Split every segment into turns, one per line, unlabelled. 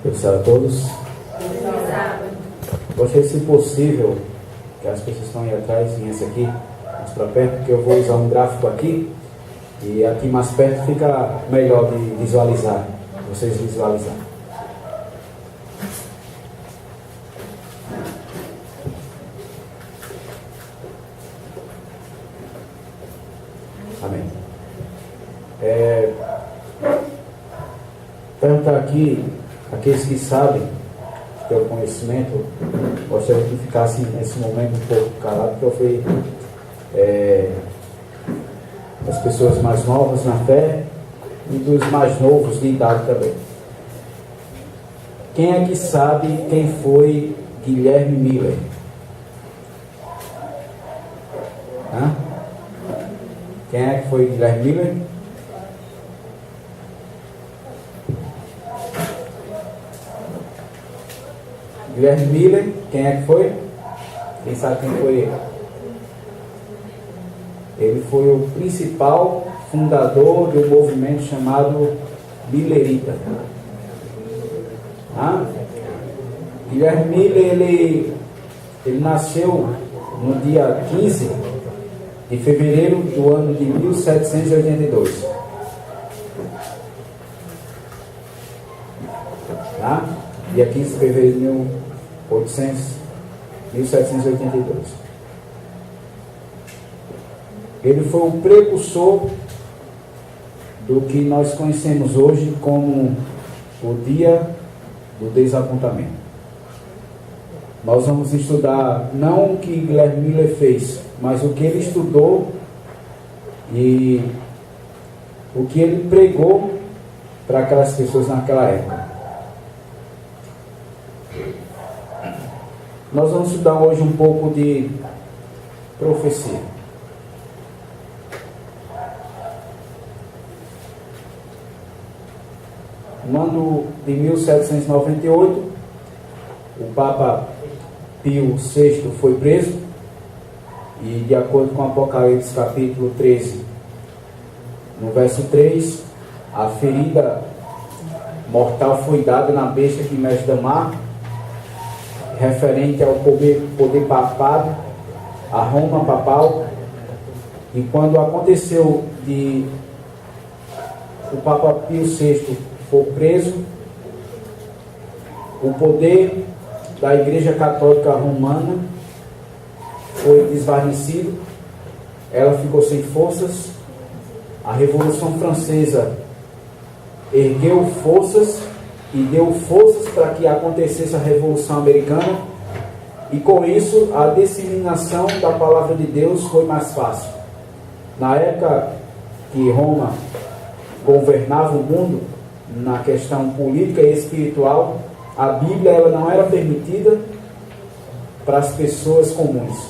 Abençoe a todos. Gostaria, se possível, que as pessoas que estão aí atrás viessem aqui mais para perto, porque eu vou usar um gráfico aqui e aqui mais perto fica melhor de visualizar, vocês visualizarem. Amém. Perguntar aqui, aqueles que sabem, que têm o conhecimento, gostaria que ficassem nesse momento um pouco calado, porque eu fui das pessoas mais novas na fé e dos mais novos de idade também. Quem é que sabe quem foi Guilherme Miller? Quem é que foi Guilherme Miller? Guilherme Miller, quem é que foi? Quem sabe quem foi ele? Ele foi o principal fundador do movimento chamado Millerita. Guilherme Miller, ele nasceu no dia 15 de fevereiro do ano de 1782. Dia 15 de fevereiro de 1782. Ele foi o precursor do que nós conhecemos hoje como o Dia do Desapontamento. Nós vamos estudar não o que Guilherme Miller fez, mas o que ele estudou e o que ele pregou para aquelas pessoas naquela época. Nós vamos estudar hoje um pouco de profecia. No ano de 1798, o Papa Pio VI foi preso e, de acordo com Apocalipse capítulo 13, no verso 3, a ferida mortal foi dada na besta que mexe da mar, referente ao poder papado, a Roma papal. E quando aconteceu de o Papa Pio VI for preso, o poder da Igreja Católica Romana foi desvanecido, ela ficou sem forças. A Revolução Francesa ergueu forças e deu forças para que acontecesse a Revolução Americana, e com isso a disseminação da palavra de Deus foi mais fácil. Na época que Roma governava o mundo, na questão política e espiritual, a Bíblia ela não era permitida para as pessoas comuns.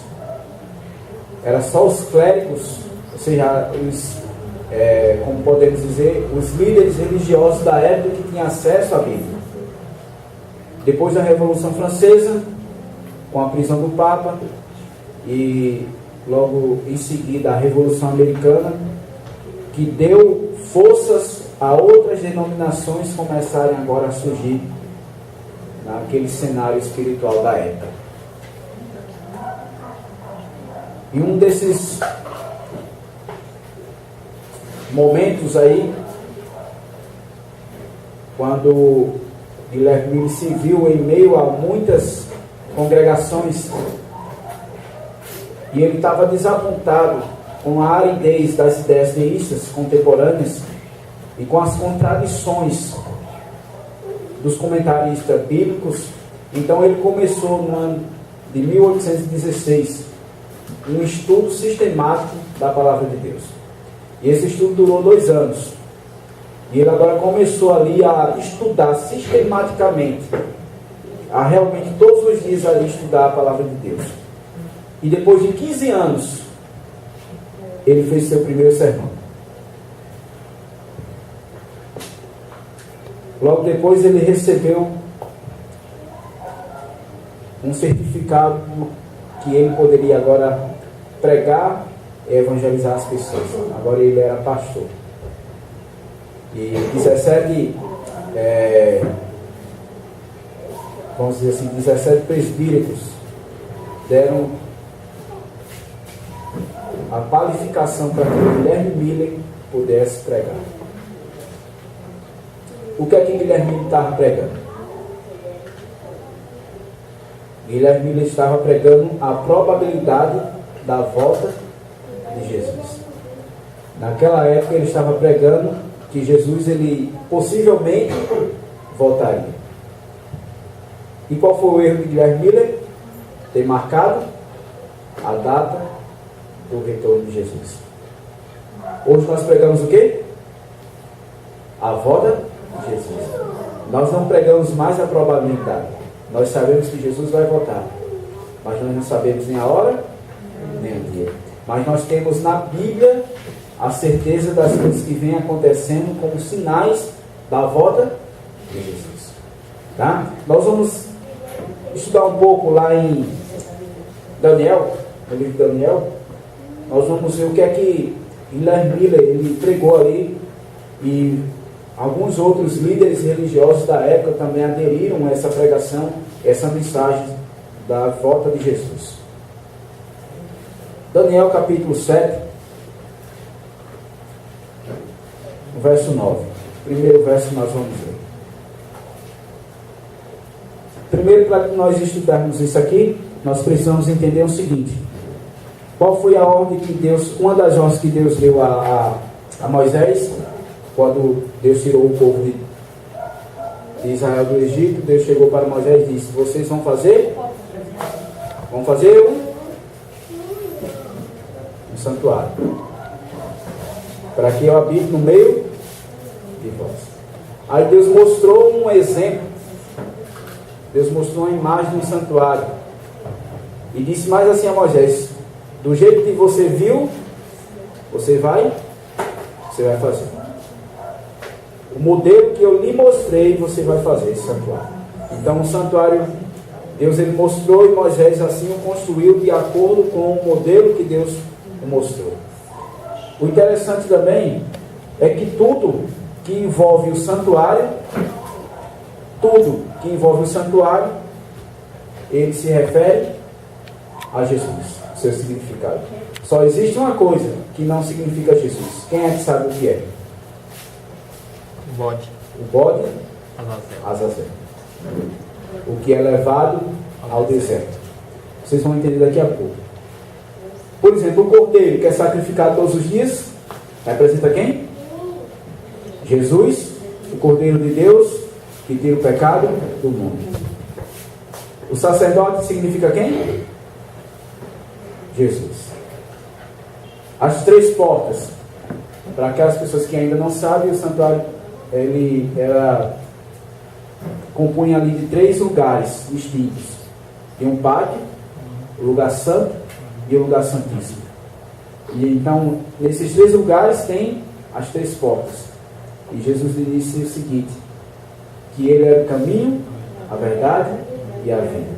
Era só os clérigos, ou seja, como podemos dizer, os líderes religiosos da época que tinham acesso à Bíblia. Depois da Revolução Francesa, com a prisão do Papa, e logo em seguida a Revolução Americana, que deu forças a outras denominações começarem agora a surgir naquele cenário espiritual da época. E um desses momentos aí, quando Guilherme Miller se viu em meio a muitas congregações e ele estava desapontado com a aridez das ideias deístas contemporâneas e com as contradições dos comentaristas bíblicos, então ele começou no ano de 1816 um estudo sistemático da palavra de Deus. E esse estudo durou 2 anos. E ele agora começou ali a estudar sistematicamente, a realmente todos os dias ali estudar a palavra de Deus. E depois de 15 anos, ele fez seu primeiro sermão. Logo depois ele recebeu um certificado que ele poderia agora pregar e evangelizar as pessoas. Agora ele era pastor. E 17 vamos dizer assim, 17 presbíteros deram a qualificação para que o Guilherme Miller pudesse pregar. O que é que Guilherme Miller estava pregando? Guilherme Miller estava pregando a probabilidade da volta de Jesus. Naquela época ele estava pregando que Jesus, ele possivelmente voltaria. E qual foi o erro de Guilherme Miller? Ter marcado a data do retorno de Jesus. Hoje nós pregamos o quê? A volta de Jesus. Nós não pregamos mais a probabilidade. Nós sabemos que Jesus vai voltar, mas nós não sabemos nem a hora, nem o dia. Mas nós temos na Bíblia a certeza das coisas que vêm acontecendo como sinais da volta de Jesus. Tá? Nós vamos estudar um pouco lá em Daniel, no livro de Daniel. Nós vamos ver o que é que Guilherme Miller ele pregou ali, e alguns outros líderes religiosos da época também aderiram a essa pregação, essa mensagem da volta de Jesus. Daniel capítulo 7, verso 9. Primeiro verso nós vamos ver. Primeiro, para que nós estudarmos isso aqui, nós precisamos entender o seguinte: qual foi a ordem que Deus, uma das ordens que Deus deu a Moisés, quando Deus tirou o povo de Israel do Egito? Deus chegou para Moisés e disse: vocês vão fazer um santuário, para que eu habite no meio de vós. Aí Deus mostrou um exemplo, Deus mostrou uma imagem de um santuário, e disse mais assim a Moisés: do jeito que você viu, você vai fazer. O modelo que eu lhe mostrei, você vai fazer esse santuário. Então o santuário, Deus ele mostrou, e Moisés assim o construiu de acordo com o modelo que Deus mostrou. O interessante também é que tudo que envolve o santuário, ele se refere a Jesus, seu significado. Só existe uma coisa que não significa Jesus. Quem é que sabe o que é? O bode, Azazel. O que é levado ao deserto. Vocês vão entender daqui a pouco. Por exemplo, o cordeiro que é sacrificado todos os dias representa quem? Jesus, o Cordeiro de Deus que tira o pecado do mundo. O sacerdote significa quem? Jesus. As três portas. Para aquelas pessoas que ainda não sabem, o santuário ele era compunha ali de 3 lugares distintos. Tem um pátio, o lugar santo e o lugar santíssimo. E então, nesses 3 lugares tem as 3 portas. E Jesus lhe disse o seguinte: que ele era o caminho, a verdade e a vida.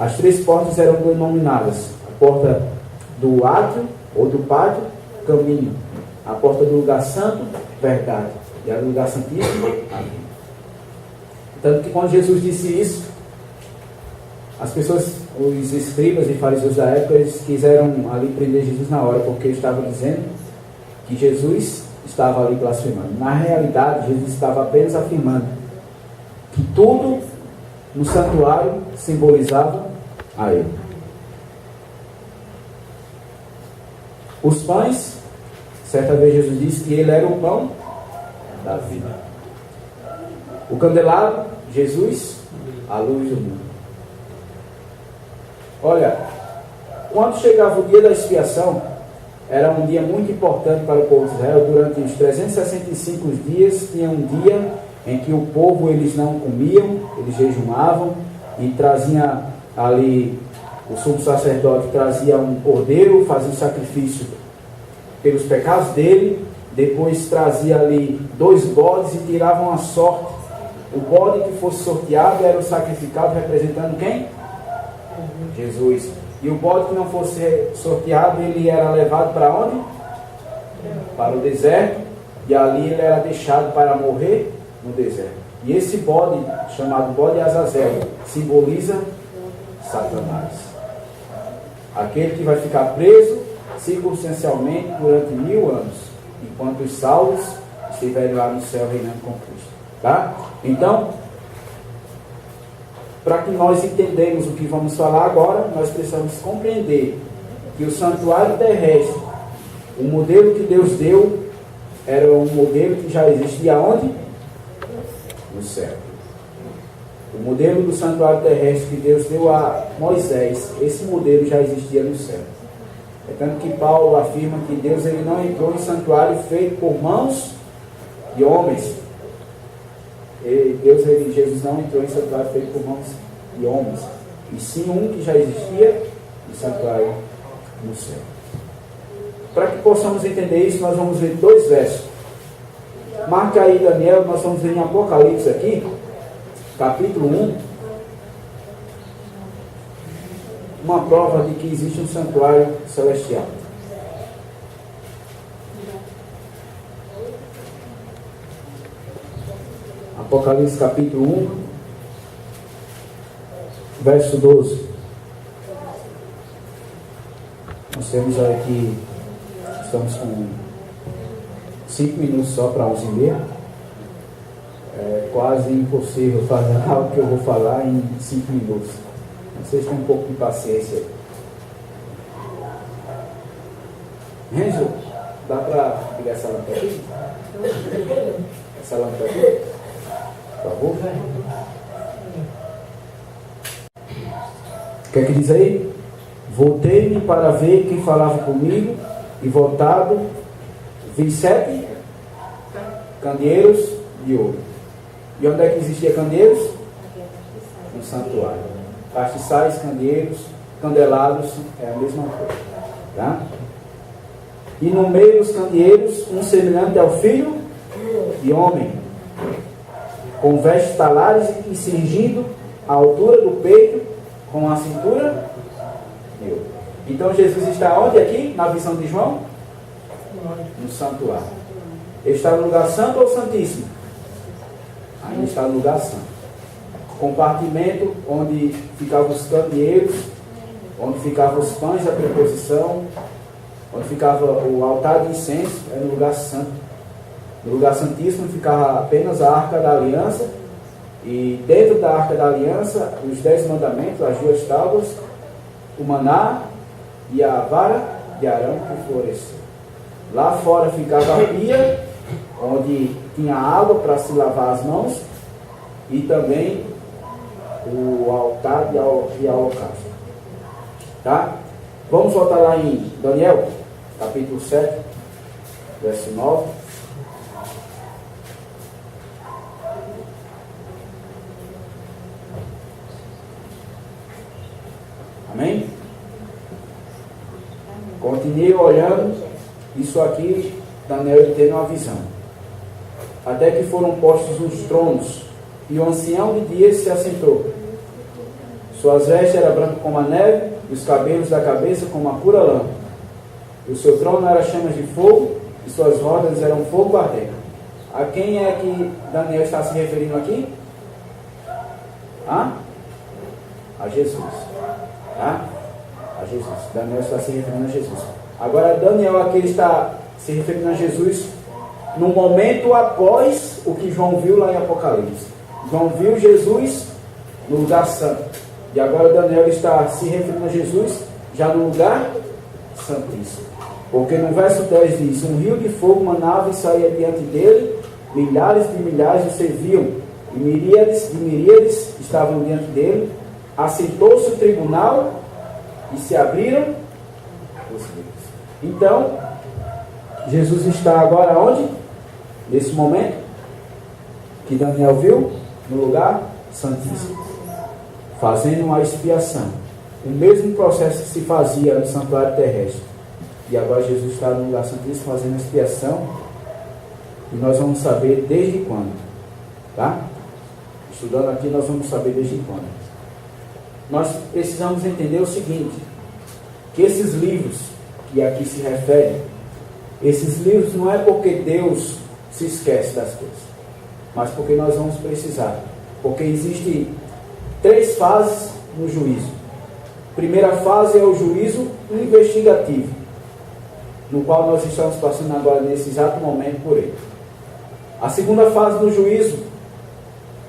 As 3 portas eram denominadas: a porta do átrio ou do pátio, caminho; a porta do lugar santo, verdade; e a do lugar santíssimo, a vida. Tanto que quando Jesus disse isso, as pessoas, os escribas e fariseus da época, eles quiseram ali prender Jesus na hora, porque ele estava dizendo que Jesus estava ali blasfemando. Na realidade, Jesus estava apenas afirmando que tudo no santuário simbolizava a ele. Os pães, certa vez Jesus disse que ele era o pão da vida. O candelabro, Jesus, a luz do mundo. Olha, quando chegava o dia da expiação, era um dia muito importante para o povo de Israel. Durante os 365 dias, tinha um dia em que o povo, eles não comiam, eles jejuavam, e trazia ali, o sumo sacerdote trazia um cordeiro, fazia um sacrifício pelos pecados dele, depois trazia ali 2 bodes e tiravam a sorte. O bode que fosse sorteado era o sacrificado, representando quem? Jesus. E o bode que não fosse sorteado, ele era levado para onde? Para o deserto. E ali ele era deixado para morrer no deserto. E esse bode, chamado bode Azazel, simboliza Satanás. Aquele que vai ficar preso circunstancialmente durante 1000 anos, enquanto os salvos estiverem lá no céu reinando com Cristo. Tá? Então, para que nós entendamos o que vamos falar agora, nós precisamos compreender que o santuário terrestre, o modelo que Deus deu, era um modelo que já existia onde? No céu. O modelo do santuário terrestre que Deus deu a Moisés, esse modelo já existia no céu. É tanto que Paulo afirma que Deus ele não entrou em santuário feito por mãos de homens. Jesus não entrou em santuário feito por mãos de homens, e sim um que já existia em santuário no céu. Para que possamos entender isso, nós vamos ver 2 versos. Marca aí, Daniel, nós vamos ver em Apocalipse aqui, capítulo 1, uma prova de que existe um santuário celestial. Apocalipse capítulo 1, verso 12. Nós temos aqui, estamos com 5 minutos só para 11h30. É quase impossível falar o que eu vou falar em 5 minutos. Vocês têm um pouco de paciência. Renzo, dá para ligar essa lâmpada aqui? Essa lâmpada aqui? Por favor. O que é que diz aí? Voltei-me para ver quem falava comigo, e voltado vi 7 candeeiros de ouro. E onde é que existia candeeiros? No santuário. Castiçais, candeeiros, candelabros, é a mesma coisa. Tá? E no meio dos candeeiros, um semelhante ao filho de homem, com vestes talares e cingindo a altura do peito, com a cintura de ouro. Então Jesus está onde aqui, na visão de João? No santuário. Ele está no lugar santo ou santíssimo? Ainda está no lugar santo. Compartimento onde ficavam os candeeiros, onde ficavam os pães da preposição, onde ficava o altar de incenso, era no lugar santo. No lugar santíssimo ficava apenas a Arca da Aliança, e dentro da Arca da Aliança, os 10 mandamentos, as 2 tábuas, o maná e a vara de Arão que floresceu. Lá fora ficava a pia, onde tinha água para se lavar as mãos, e também o altar de holocausto. Tá? Vamos voltar lá em Daniel, capítulo 7, verso 9. Amém? Continuei olhando, isso aqui, Daniel teve uma visão. Até que foram postos os tronos, e o ancião de dias se assentou. Suas vestes eram brancas como a neve, e os cabelos da cabeça como a pura lã. E o seu trono era chamas de fogo, e suas rodas eram fogo ardente. A quem é que Daniel está se referindo aqui? A Jesus. Tá? A Jesus. Daniel está se referindo a Jesus. Agora, Daniel aqui está se referindo a Jesus no momento após o que João viu lá em Apocalipse. João viu Jesus no lugar santo. E agora Daniel está se referindo a Jesus já no lugar santíssimo. Porque no verso 10 diz: um rio de fogo manava e saía diante dele, milhares de milhares o serviam, e miríades de miríades estavam diante dele. Assentou-se o tribunal e se abriram os livros. Então, Jesus está agora onde? Nesse momento que Daniel viu, no lugar santíssimo, fazendo uma expiação. O mesmo processo que se fazia no santuário terrestre. E agora Jesus está no lugar santíssimo fazendo a expiação. E nós vamos saber desde quando. Tá? Estudando aqui, nós vamos saber desde quando. Nós precisamos entender o seguinte: que esses livros que aqui se referem, esses livros não é porque Deus se esquece das coisas. mas porque nós vamos precisar. Porque existem 3 fases no juízo. A primeira fase é o juízo investigativo, no qual nós estamos passando agora nesse exato momento por ele. A segunda fase do juízo,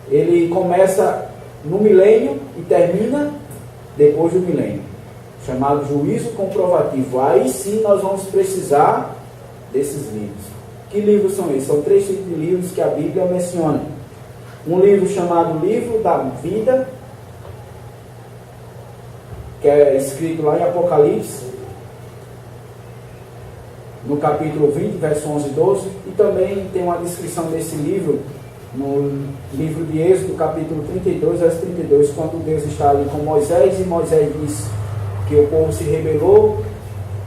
ele começa no milênio e termina depois do milênio, chamado juízo comprovativo. Aí sim nós vamos precisar desses livros. Que livros são esses? São 3 tipos de livros que a Bíblia menciona. Um livro chamado Livro da Vida, que é escrito lá em Apocalipse, no capítulo 20, verso 11 e 12, e também tem uma descrição desse livro no livro de Êxodo, capítulo 32, verso 32, quando Deus está ali com Moisés, e Moisés diz que o povo se rebelou,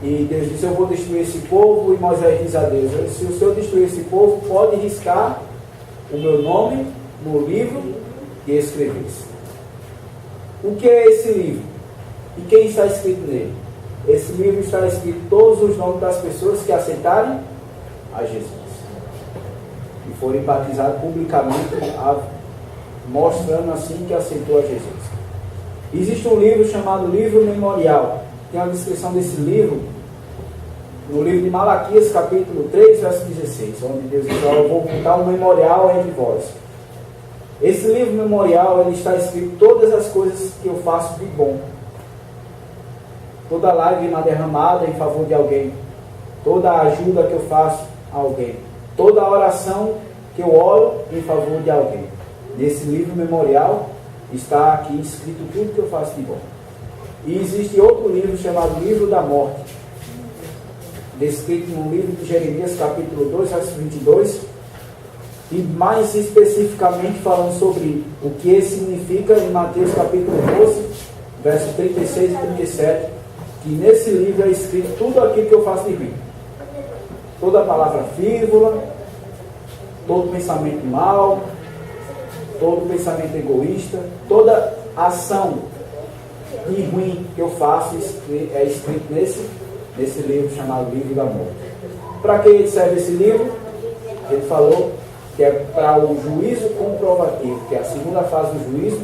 e Deus diz: eu vou destruir esse povo, e Moisés diz a Deus: se o Senhor destruir esse povo, pode riscar o meu nome no livro e escrever-se. O que é esse livro? E quem está escrito nele? Esse livro está escrito todos os nomes das pessoas que aceitarem a Jesus e forem batizados publicamente, mostrando assim que aceitou a Jesus. Existe um livro chamado Livro Memorial. Tem uma descrição desse livro no livro de Malaquias, capítulo 3, verso 16, onde Deus diz: eu vou contar um memorial entre vós. Esse livro memorial, ele está escrito todas as coisas que eu faço de bom, toda lágrima derramada em favor de alguém, toda a ajuda que eu faço a alguém, toda a oração que eu oro em favor de alguém. Nesse livro memorial está aqui escrito tudo que eu faço de bom. E existe outro livro chamado Livro da Morte, descrito no livro de Jeremias, capítulo 2, verso 22, e mais especificamente falando sobre o que significa em Mateus capítulo 12, verso 36 e 37, que nesse livro é escrito tudo aquilo que eu faço de mim. Toda palavra frívola, todo pensamento mau, todo pensamento egoísta, toda ação de ruim que eu faço é escrito nesse livro chamado Livro da Morte. Para que serve esse livro? Ele falou que é para o juízo comprovativo, que é a segunda fase do juízo.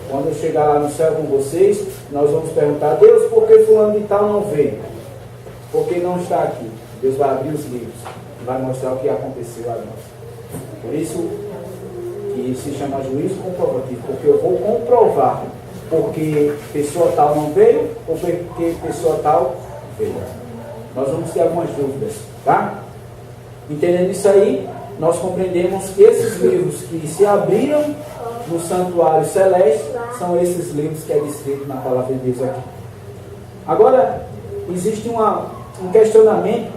Quando eu chegar lá no céu com vocês, nós vamos perguntar: Deus, por que fulano de tal não veio? Por que não está aqui? Deus vai abrir os livros e vai mostrar o que aconteceu a nós. Por isso que se chama juízo comprovativo, porque eu vou comprovar porque pessoa tal não veio ou porque pessoa tal veio. Nós vamos ter algumas dúvidas, tá? Entendendo isso aí, nós compreendemos que esses livros que se abriram no santuário celeste são esses livros que é descrito na palavra de Deus aqui. Agora, existe um questionamento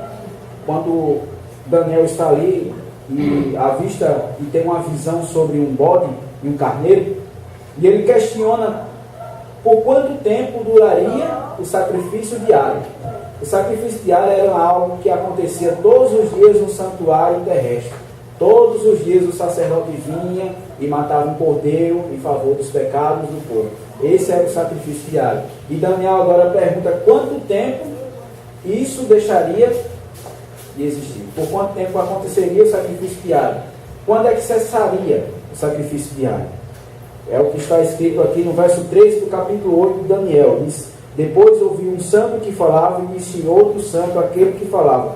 quando Daniel está ali e avista e tem uma visão sobre um bode e um carneiro, e ele questiona por quanto tempo duraria o sacrifício diário. O sacrifício diário era algo que acontecia todos os dias no santuário terrestre. Todos os dias o sacerdote vinha e matava um cordeiro em favor dos pecados do povo. Esse era o sacrifício diário. E Daniel agora pergunta quanto tempo isso deixaria de existir. Por quanto tempo aconteceria o sacrifício diário? Quando é que cessaria o sacrifício diário? É o que está escrito aqui no verso 3 do capítulo 8 de Daniel. Diz: depois ouvi um santo que falava e disse outro santo aquele que falava: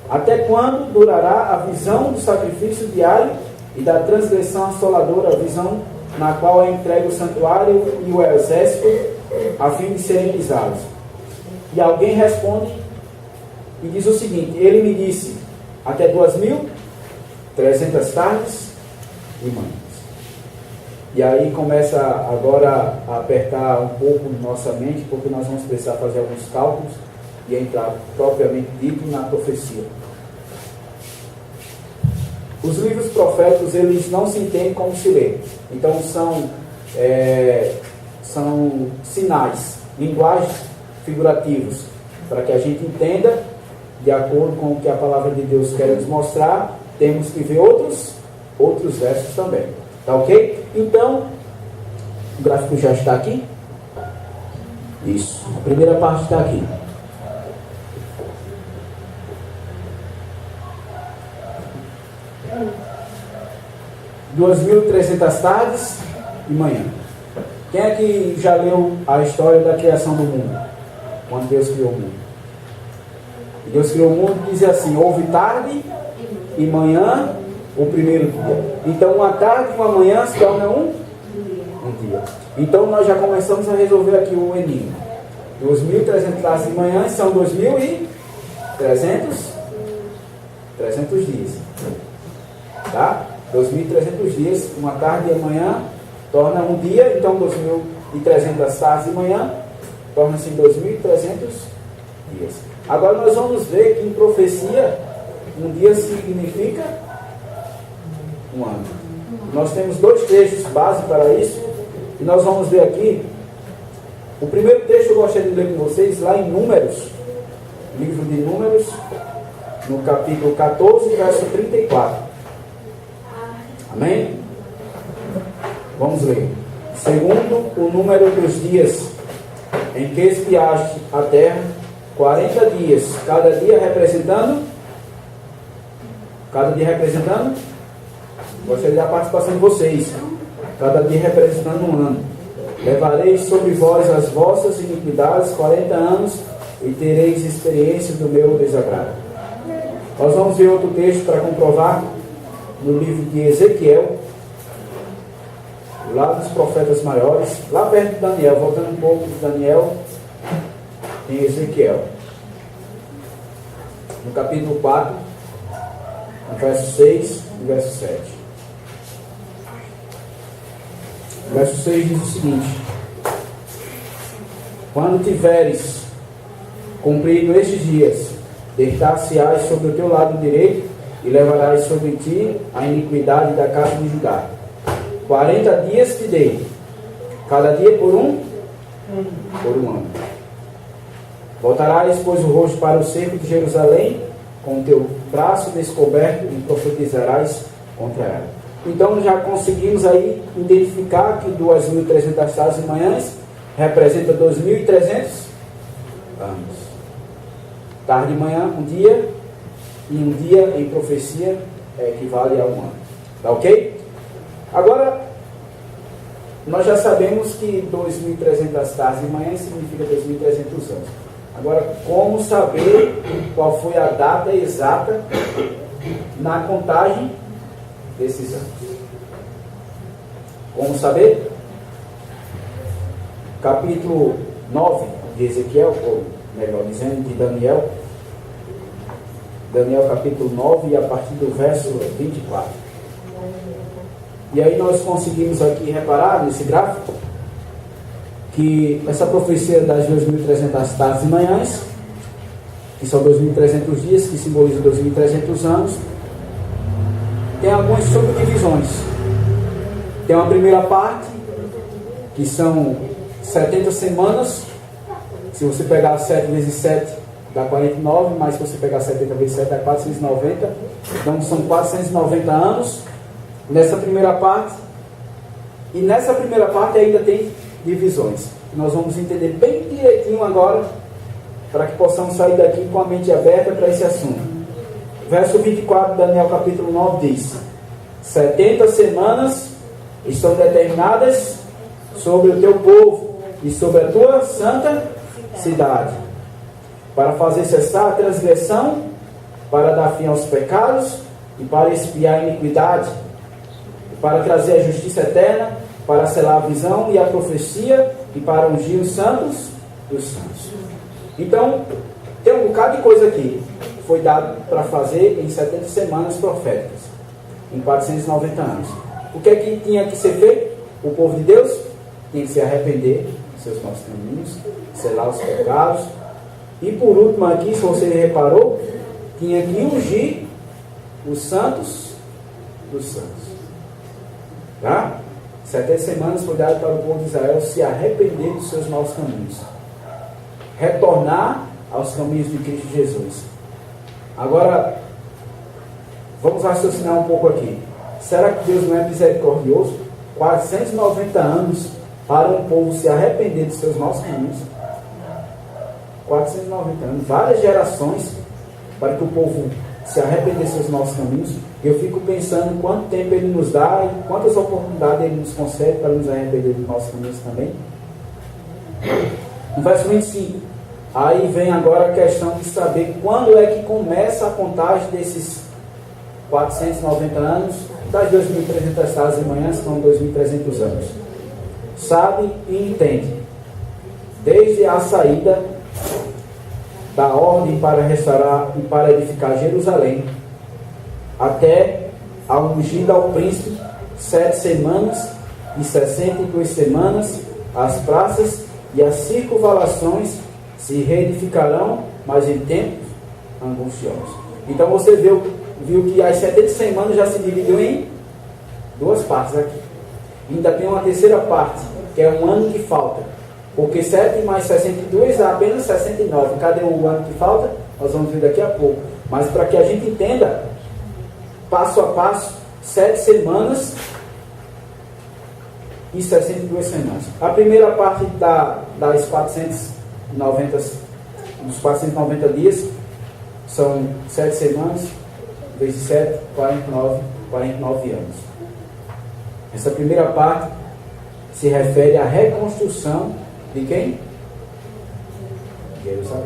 até quando durará a visão do sacrifício diário e da transgressão assoladora, a visão na qual é entregue o santuário e o exército, a fim de serem pisados? E alguém responde e diz o seguinte: ele me disse, até 2.300 tardes e manhãs. E aí começa agora a apertar um pouco nossa mente, porque nós vamos precisar fazer alguns cálculos e entrar propriamente dito na profecia. Os livros proféticos, eles não se entendem como se lê. Então são sinais, linguagens figurativos, para que a gente entenda de acordo com o que a palavra de Deus quer nos mostrar. Temos que ver outros versos também. Tá ok? Então, o gráfico já está aqui. Isso. A primeira parte está aqui. 2.300 tardes e manhã. Quem é que já leu a história da criação do mundo? Quando Deus criou o mundo. E Deus criou o mundo e diz assim: houve tarde e manhã o primeiro dia. Então uma tarde e uma manhã se torna um dia. Então nós já começamos a resolver aqui o enigma. 2.300 tardes e manhãs são 2.300 dias. Tá? 2.300 dias, uma tarde e amanhã torna um dia, então 2.300 tardes e manhã torna-se 2.300 dias. Agora nós vamos ver que em profecia um dia significa um ano. Nós temos dois textos base para isso e nós vamos ver aqui. O primeiro texto eu gostaria de ler com vocês lá em Números, livro de Números, no capítulo 14, verso 34. Amém? Vamos ler. Segundo o número dos dias em que espiaste a terra, 40 dias, cada dia representando. Gostaria da participação de vocês. Cada dia representando um ano. Levareis sobre vós as vossas iniquidades 40 anos e tereis experiência do meu desagrado. Nós vamos ver outro texto para comprovar no livro de Ezequiel, lá dos profetas maiores, lá perto de Daniel, voltando um pouco de Daniel, em Ezequiel, no capítulo 4, no verso 6 e verso 7. O verso 6 diz o seguinte: quando tiveres cumprido estes dias, deitar-se-ás sobre o teu lado direito e levarás sobre ti a iniquidade da casa de Judá. 40 dias te dei, cada dia por um ano. Voltarás, pois, o rosto para o cerco de Jerusalém, com o teu braço descoberto, e profetizarás contra ela. Então já conseguimos aí identificar que 2.300 tardes e manhãs representa 2.300 anos. Tarde e manhã, um dia, e um dia em profecia equivale a um ano. Tá ok? Agora, nós já sabemos que 2.300 tardes e manhãs significa 2.300 anos. Agora, como saber qual foi a data exata na contagem desses anos? Como saber? Capítulo 9 de Ezequiel, ou melhor dizendo, de Daniel. Daniel capítulo 9 e a partir do verso 24. E aí nós conseguimos aqui reparar nesse gráfico que essa profecia das 2.300 tardes e manhãs, que são 2.300 dias, que simboliza 2.300 anos, tem algumas subdivisões. Tem uma primeira parte, que são 70 semanas. Se você pegar 7 vezes 7, dá 49, mas se você pegar 70 vezes 7, dá 490. Então são 490 anos nessa primeira parte. E nessa primeira parte ainda tem divisões. Nós vamos entender bem direitinho agora, para que possamos sair daqui com a mente aberta para esse assunto. Verso 24 de Daniel capítulo 9 diz: 70 semanas estão determinadas sobre o teu povo e sobre a tua santa cidade, para fazer cessar a transgressão, para dar fim aos pecados e para expiar a iniquidade, para trazer a justiça eterna, para selar a visão e a profecia e para ungir os santos dos santos. Então, tem um bocado de coisa aqui que foi dado para fazer em 70 semanas proféticas, em 490 anos. O que é que tinha que ser feito? O povo de Deus tinha que se arrepender dos seus maus caminhos, selar os pecados. E por último aqui, se você reparou, tinha que ungir os santos dos santos. Tá? 70 semanas foi dado para o povo de Israel se arrepender dos seus maus caminhos, retornar aos caminhos de Cristo Jesus. Agora, vamos raciocinar um pouco aqui. Será que Deus não é misericordioso? 490 anos para um povo se arrepender dos seus maus caminhos. 490 anos, várias gerações para que o povo se arrependesse dos nossos caminhos. Eu fico pensando quanto tempo Ele nos dá e quantas oportunidades Ele nos concede para nos arrepender dos nossos caminhos também. No verso 25, aí vem agora a questão de saber quando é que começa a contagem desses 490 anos, das 2.300 tardes e manhãs, são 2.300 anos. Sabe e entende, desde a saída da ordem para restaurar e para edificar Jerusalém, até a ungida ao príncipe, 7 semanas e 62 semanas, as praças e as circunvalações se reedificarão, mas em tempos angustiosos. Então você viu que as 70 semanas já se dividiu em duas partes aqui. Ainda tem uma terceira parte, que é um ano que falta. Porque 7 mais 62 dá apenas 69. Cadê o ano que falta? Nós vamos ver daqui a pouco. Mas para que a gente entenda, passo a passo, 7 semanas e 62 semanas. A primeira parte dos 490 dias são 7 semanas, vezes 7, 49 anos. Essa primeira parte se refere à reconstrução de quem? Jerusalém.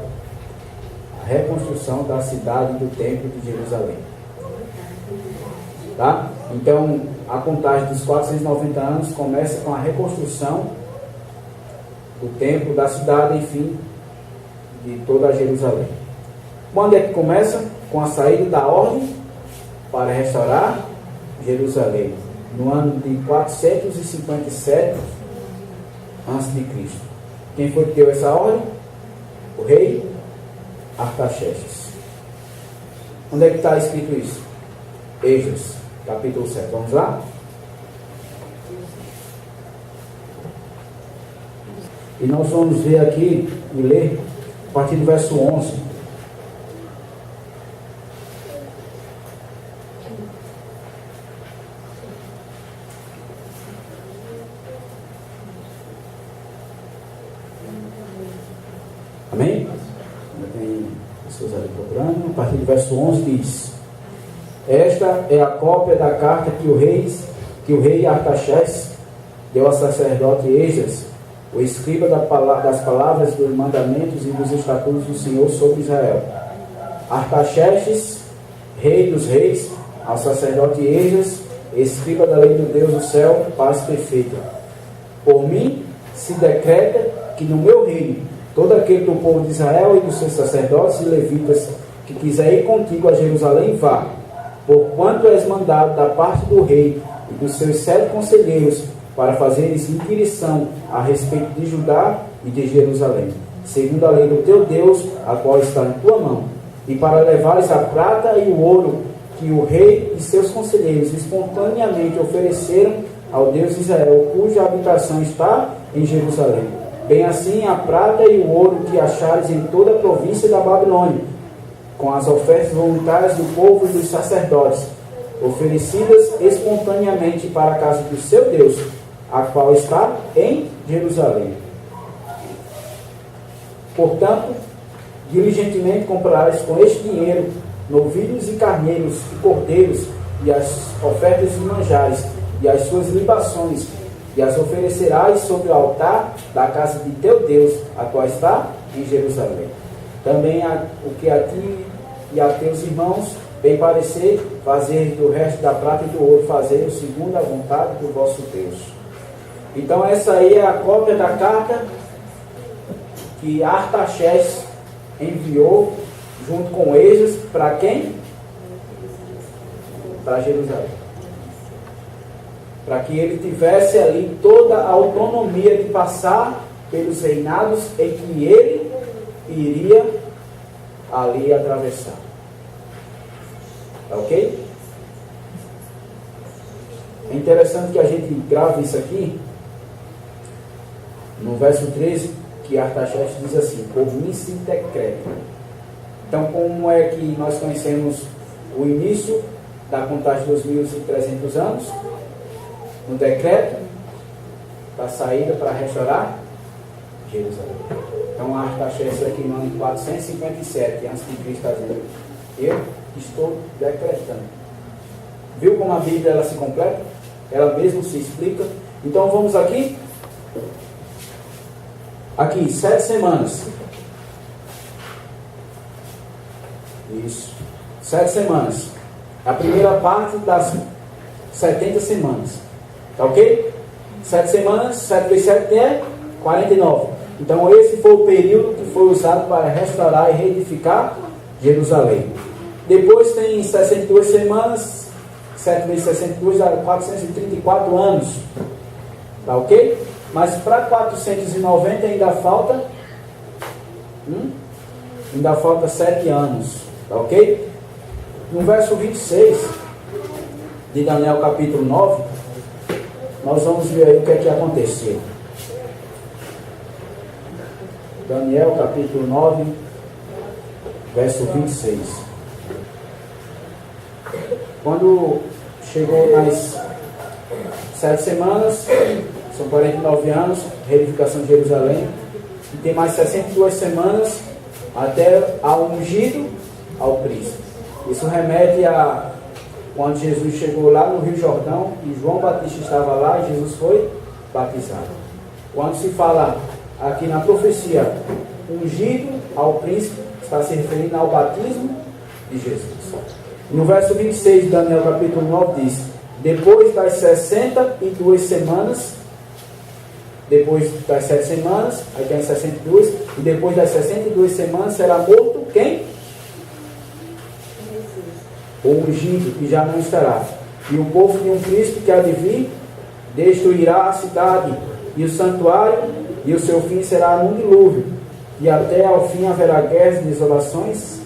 A reconstrução da cidade e do templo de Jerusalém. Tá? Então, a contagem dos 490 anos começa com a reconstrução do templo, da cidade, enfim, de toda a Jerusalém. Quando é que começa? Com a saída da ordem para restaurar Jerusalém, no ano de 457 a.C. Quem foi que deu essa ordem? O rei Artaxerxes. Onde é que está escrito isso? Esdras, capítulo 7. Vamos lá? E nós vamos ver aqui e ler a partir do verso 11. Amém? Tem pessoas ali procurando. A partir do verso 11 diz: esta é a cópia da carta que o rei Artaxerxes deu ao sacerdote Esdras, o escriba das palavras dos mandamentos e dos estatutos do Senhor sobre Israel. Artaxerxes, rei dos reis, ao sacerdote Esdras, escriba da lei do Deus do céu, paz perfeita. Por mim se decreta que no meu reino todo aquele do povo de Israel e dos seus sacerdotes e levitas que quiser ir contigo a Jerusalém, vá, porquanto és mandado da parte do rei e dos seus 7 conselheiros para fazeres inquirição a respeito de Judá e de Jerusalém, segundo a lei do teu Deus, a qual está na tua mão, e para levares a prata e o ouro que o rei e seus conselheiros espontaneamente ofereceram ao Deus de Israel, cuja habitação está em Jerusalém. Bem assim a prata e o ouro que achares em toda a província da Babilônia, com as ofertas voluntárias do povo e dos sacerdotes, oferecidas espontaneamente para a casa do seu Deus, a qual está em Jerusalém. Portanto, diligentemente comprarás com este dinheiro novilhos e carneiros e cordeiros, e as ofertas de manjares, e as suas libações, e as oferecerás sobre o altar da casa de teu Deus, a qual está em Jerusalém. Também o que a ti e a teus irmãos bem parecer, fazer do resto da prata e do ouro, fazer segundo a vontade do vosso Deus. Então essa aí é a cópia da carta que Artaxerxes enviou junto com Esdras para quem? Para Jerusalém. Para que ele tivesse ali toda a autonomia de passar pelos reinados em que ele iria ali atravessar. Tá ok? É interessante que a gente grave isso aqui no verso 13, que Artaxerxes diz assim: por mim se decreta. Então, como é que nós conhecemos o início da contagem dos 2.300 anos? No decreto da saída para restaurar Jerusalém. Então, Artaxerxes aqui no ano 457 a.C. está dizendo: Eu estou decretando. Viu como a Bíblia ela se completa? Ela mesma se explica. Então vamos aqui. Aqui, 7 semanas. Isso. 7 semanas. A primeira parte das 70 semanas. Tá ok? 7 semanas, 7 vezes 7 é 49. Então esse foi o período que foi usado para restaurar e reedificar Jerusalém. Depois tem 62 semanas, 7 vezes 62 dá 434 anos. Tá ok? Mas para 490 ainda falta 7 anos. Tá ok? No verso 26 de Daniel capítulo 9, nós vamos ver aí o que é que aconteceu. Daniel capítulo 9, verso 26. Quando chegou nas 7 semanas, são 49 anos, reedificação de Jerusalém, e tem mais 62 semanas até ao ungido ao príncipe. Isso remete a quando Jesus chegou lá no Rio Jordão e João Batista estava lá e Jesus foi batizado. Quando se fala aqui na profecia ungido ao príncipe, está se referindo ao batismo de Jesus. No verso 26 de Daniel capítulo 9 diz: depois das 62 semanas, depois das 7 semanas, aí tem 62, e depois das 62 semanas será morto quem? O ungido, que já não estará. E o povo de um príncipe que há de vir destruirá a cidade e o santuário, e o seu fim será num dilúvio, e até ao fim haverá guerras e desolações,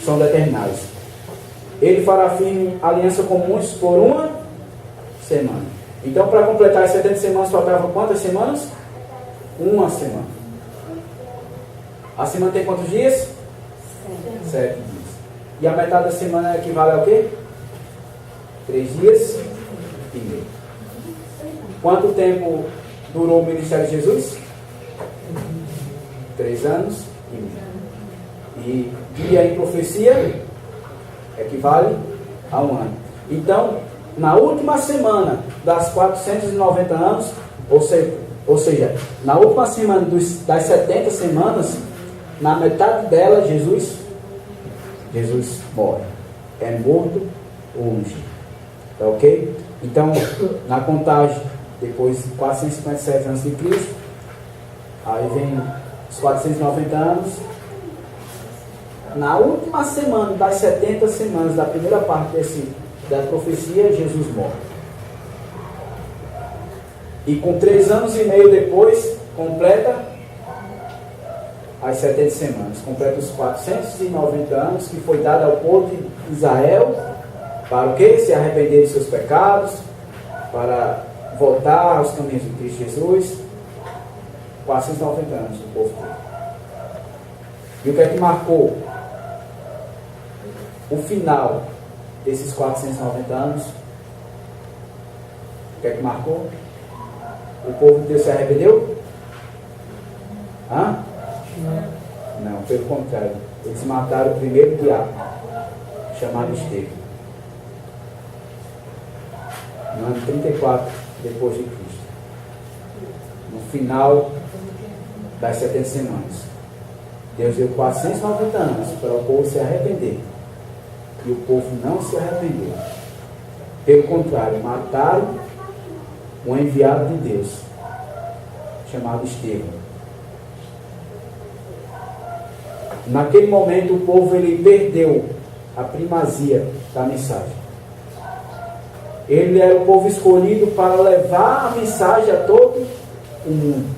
são determinadas. Ele fará firme aliança com muitos por uma semana. Então, para completar as 70 semanas, faltavam quantas semanas? Uma semana. A semana tem quantos dias? 7 dias. E a metade da semana equivale a o quê? 3 dias e meio. Quanto tempo durou o ministério de Jesus? 3 anos e meio. E dia em profecia equivale a 1 ano. Então, na última semana das 490 anos, ou seja, na última semana das 70 semanas, na metade dela, Jesus morre. É morto ou ungido. Tá ok? Então, na contagem, depois de 457 anos de Cristo, aí vem os 490 anos. Na última semana das 70 semanas, da primeira parte da profecia, Jesus morre. E com 3 anos e meio depois, completa as 70 semanas. Completa os 490 anos que foi dado ao povo de Israel para o quê? Se arrepender de seus pecados, para voltar aos caminhos de Cristo Jesus. 490 anos do povo dele. E o que é que marcou o final desses 490 anos? O que é que marcou? O povo de Deus se arrependeu? Hã? Não, pelo contrário. Eles mataram o primeiro diabo, chamado Estevão, no ano 34 depois de Cristo, no final das 70 semanas. Deus deu 490 anos para o povo se arrepender, e o povo não se arrependeu. Pelo contrário, mataram um enviado de Deus, chamado Estevão. Naquele momento o povo ele perdeu a primazia da mensagem. Ele era o povo escolhido para levar a mensagem a todo o mundo.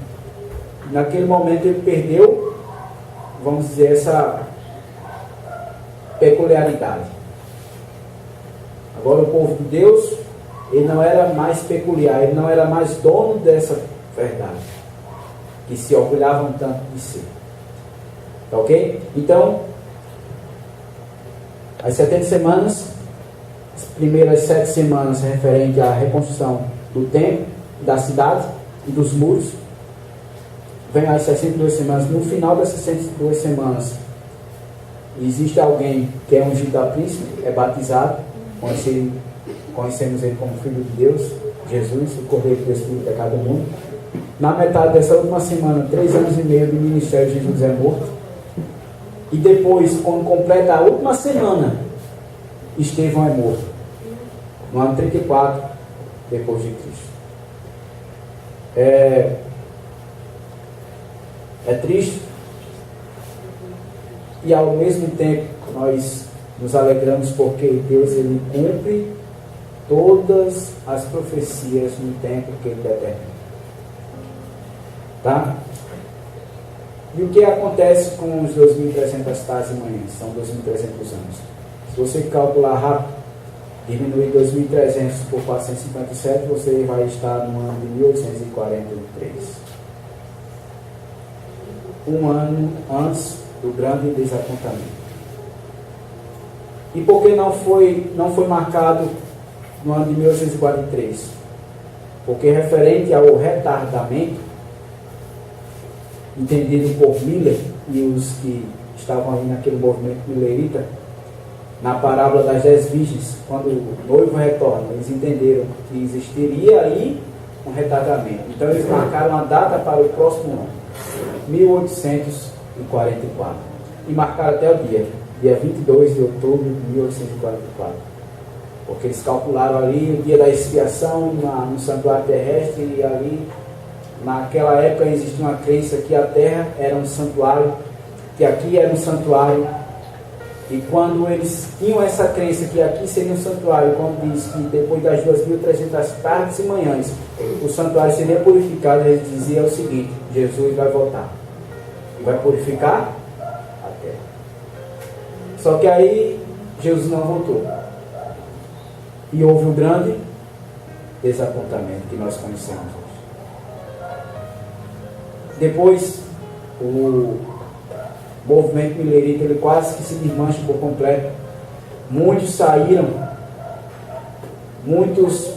Naquele momento ele perdeu, vamos dizer, essa peculiaridade. Agora o povo de Deus, ele não era mais peculiar, ele não era mais dono dessa verdade, que se orgulhavam tanto de ser. Tá ok? Então, as 70 semanas, as primeiras 7 semanas referente à reconstrução do templo, da cidade e dos muros. Vem as 62 semanas. No final das 62 semanas, existe alguém que é ungido a príncipe, é batizado, conhecemos ele como Filho de Deus, Jesus, o Cordeiro que exclui o pecado do mundo. Na metade dessa última semana, 3 anos e meio de ministério, Jesus é morto. E depois, quando completa a última semana, Estevão é morto. No ano 34, depois de Cristo. É triste. E ao mesmo tempo, nós nos alegramos porque Deus ele cumpre todas as profecias no tempo que ele determina. Tá? E o que acontece com os 2.300 tardes e manhãs? São 2.300 anos. Se você calcular rápido, diminuir 2.300 por 457, você vai estar no ano de 1843. Um ano antes do grande desapontamento. E por que não foi marcado no ano de 1843? Porque referente ao retardamento, entendido por Miller e os que estavam ali naquele movimento millerita, na parábola das 10 virgens, quando o noivo retorna, eles entenderam que existiria aí um retardamento. Então eles marcaram a data para o próximo ano, 1844. E marcaram até o dia 22 de outubro de 1844. Porque eles calcularam ali o dia da expiação no santuário terrestre, e ali, naquela época, existia uma crença que a terra era um santuário, que aqui era um santuário. E quando eles tinham essa crença que aqui seria um santuário, quando diz que depois das 2.300 tardes e manhãs o santuário seria purificado, eles diziam o seguinte: Jesus vai voltar e vai purificar a terra. Só que aí Jesus não voltou. E houve um grande desapontamento que nós conhecemos hoje. Depois, o movimento millerita ele quase que se desmancha por completo. Muitos saíram, muitos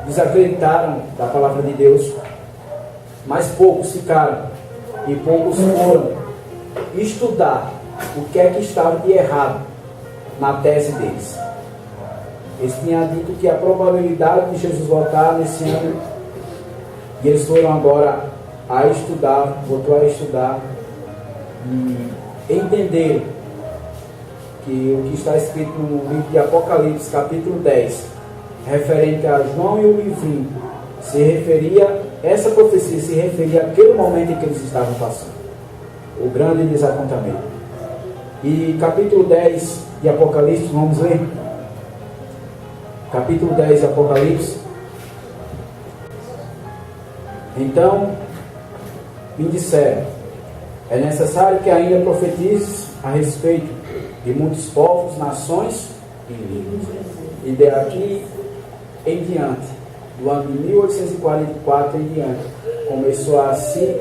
desacreditaram da palavra de Deus, mas poucos ficaram e poucos foram estudar o que é que estava de errado na tese deles. Eles tinham dito que a probabilidade de Jesus voltar nesse ano, e eles foram agora a estudar, voltou a estudar e entender que o que está escrito no livro de Apocalipse, capítulo 10, referente a João e o livrinho, essa profecia se referia àquele momento em que eles estavam passando, o grande desapontamento. E capítulo 10 de Apocalipse, vamos ler? Capítulo 10 de Apocalipse. Então me disseram: é necessário que ainda profetizes a respeito de muitos povos, nações e línguas. E daqui em diante, do ano de 1844 em diante, começou a se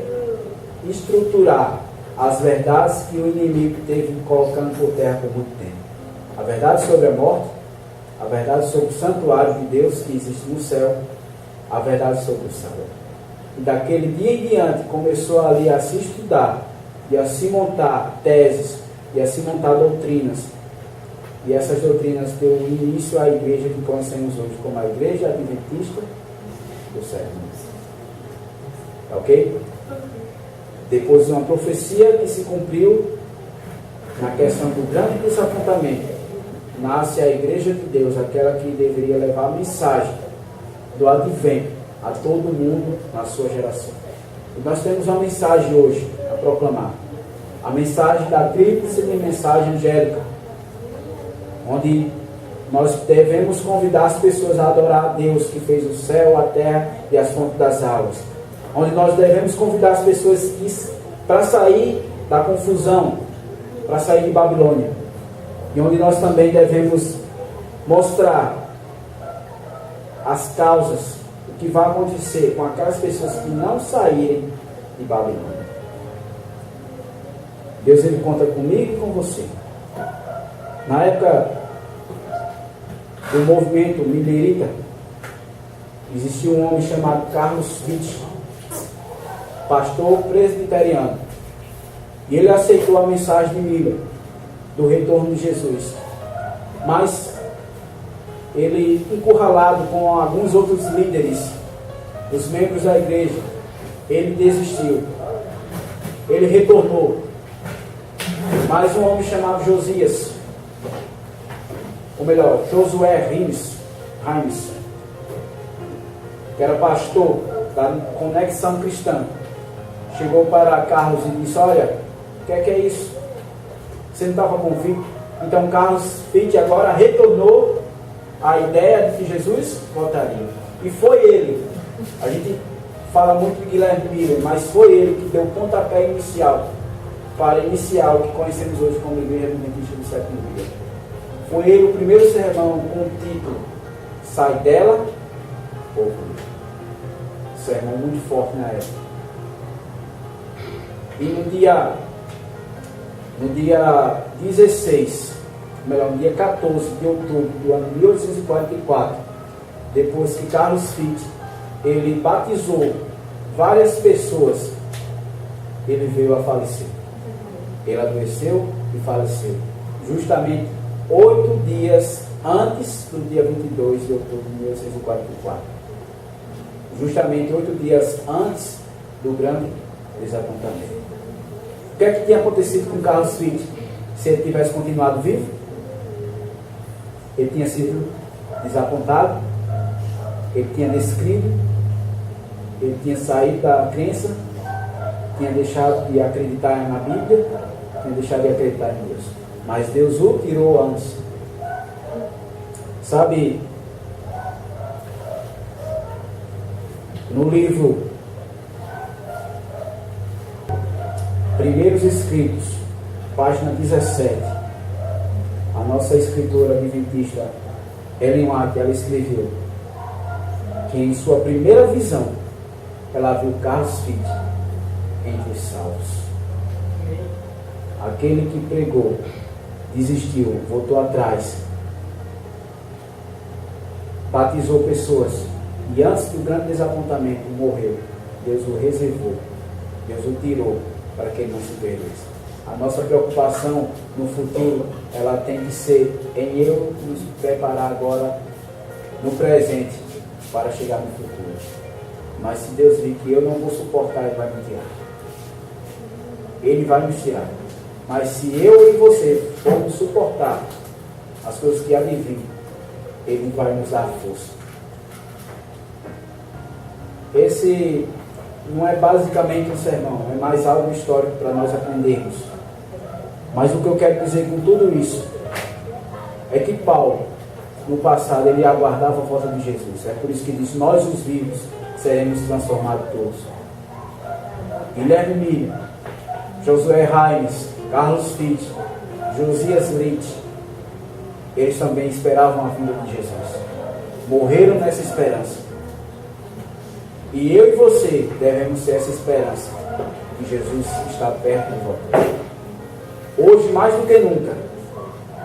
estruturar as verdades que o inimigo teve colocando por terra por muito tempo. A verdade sobre a morte, a verdade sobre o santuário de Deus que existe no céu, a verdade sobre o sábado. E daquele dia em diante começou ali a se estudar e a se montar teses e a se montar doutrinas. E essas doutrinas deu início à igreja que conhecemos hoje como a Igreja Adventista do Sétimo. Ok? Depois de uma profecia que se cumpriu na questão do grande desapontamento, nasce a Igreja de Deus, aquela que deveria levar a mensagem do advento a todo mundo na sua geração. E nós temos uma mensagem hoje a proclamar. A mensagem da tríplice mensagem angélica, onde nós devemos convidar as pessoas a adorar a Deus que fez o céu, a terra e as fontes das águas. Onde nós devemos convidar as pessoas para sair da confusão, para sair de Babilônia. E onde nós também devemos mostrar as causas, o que vai acontecer com aquelas pessoas que não saírem de Babilônia. Deus ele conta comigo e com você. Na época do movimento millerita, existia um homem chamado Carlos Witt, pastor presbiteriano. E ele aceitou a mensagem de Mila, do retorno de Jesus. Mas ele, encurralado com alguns outros líderes, os membros da igreja, ele desistiu. Ele retornou. Mas um homem chamado Josias, ou melhor, Josué Rimes, que era pastor da Conexão Cristã, chegou para Carlos e disse: olha, o que é isso? Você não estava convicto? Então Carlos Fitt agora retornou à ideia de que Jesus voltaria. E foi ele. A gente fala muito de Guilherme Miller, mas foi ele que deu o pontapé inicial para iniciar o que conhecemos hoje como Igreja Adventista do Sétimo Dia. Foi ele o primeiro sermão com o título Sai dela ou sermão muito forte na época. E no dia 16, melhor, no dia 14 de outubro do ano de 1844, depois que Carlos Fitt ele batizou várias pessoas, ele veio a falecer. Ele adoeceu e faleceu, justamente 8 dias antes do dia 22 de outubro de 1844. Justamente 8 dias antes do grande desapontamento. O que é que tinha acontecido com Carlos Fitt se ele tivesse continuado vivo? Ele tinha sido desapontado, ele tinha descrito, ele tinha saído da crença, tinha deixado de acreditar na Bíblia, tinha deixado de acreditar em Deus. Mas Deus o tirou antes. Sabe, no livro Primeiros Escritos, página 17, a nossa escritora adventista Ellen White, ela escreveu que em sua primeira visão ela viu Carlos Fitt entre os salvos. Aquele que pregou, desistiu, voltou atrás, batizou pessoas e antes do grande desapontamento morreu. Deus o reservou, Deus o tirou para que ele não se perdesse. A nossa preocupação no futuro, ela tem que ser em eu nos preparar agora no presente para chegar no futuro. Mas se Deus vir que eu não vou suportar, Ele vai me tirar. Ele vai nos tirar. Mas se eu e você formos suportar as coisas que há de vir, Ele vai nos dar força. Esse não é basicamente um sermão, é mais algo histórico para nós aprendermos. Mas o que eu quero dizer com tudo isso é que Paulo, no passado, ele aguardava a volta de Jesus. É por isso que diz: nós os vivos seremos transformados todos. Guilherme Miller, Josué Rimes, Carlos Fitt, Josias Litt, eles também esperavam a vinda de Jesus. Morreram nessa esperança. E eu e você devemos ter essa esperança que Jesus está perto de voltar. Hoje, mais do que nunca,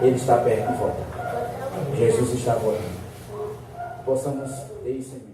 Ele está perto de voltar. Jesus está voltando. Possamos ter isso em mente.